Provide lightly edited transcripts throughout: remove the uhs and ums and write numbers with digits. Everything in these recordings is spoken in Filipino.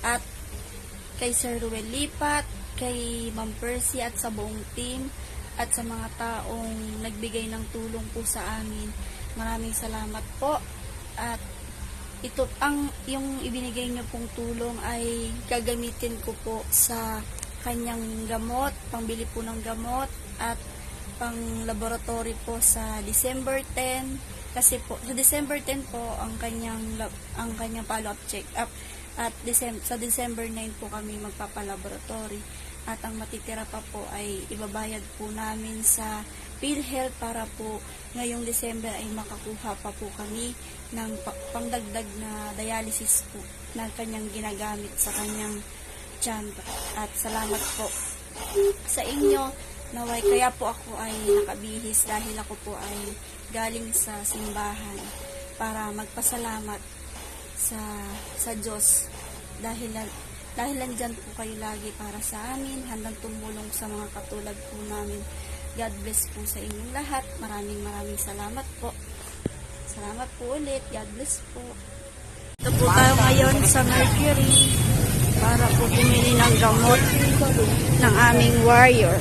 At kay Sir Ruel Lipat, kay Ma'am Percy at sa buong team, at sa mga taong nagbigay ng tulong po sa amin. Maraming salamat po. At ito, yung ibinigay niyo pong tulong ay gagamitin ko po sa kanyang gamot, pangbili po ng gamot, at pang laboratory po sa December 10. Kasi po, sa December 10 po ang kanyang follow-up check-up. At sa December 9 po kami magpapalaboratory. At ang matitira pa po ay ibabayad po namin sa PhilHealth para po ngayong December ay makakuha pa po kami ng pangdagdag na dialysis po na kanyang ginagamit sa kanyang tiyan. At salamat po sa inyo. Naway, kaya po ako ay nakabihis dahil ako po ay galing sa simbahan para magpasalamat sa Diyos dahil nandyan po kayo lagi para sa amin, handang tumulong sa mga katulad po namin. God bless po sa inyong lahat. Maraming salamat po. Salamat po ulit. God bless po. Ito po tayo ngayon sa Mercury para po bumili ng gamot ng aming warrior.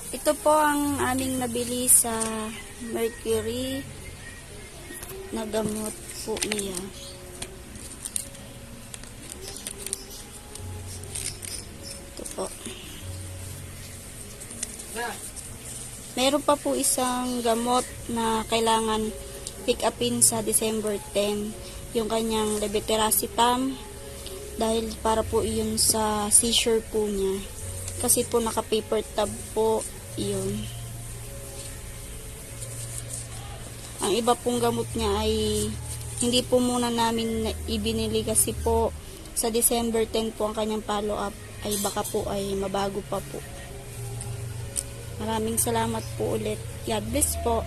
Ito po ang aming nabili sa Mercury na gamot po niya. Ito po. Meron pa po isang gamot na kailangan pick upin sa December 10. Yung kanyang levetiracetam dahil para po yun sa seizure po niya. Kasi po naka-paper tab po yun. Ang iba pong gamot niya ay hindi po muna namin ibinili kasi po sa December 10 po ang kanyang follow-up ay baka po ay mabago pa po. Maraming salamat po ulit. God bless po.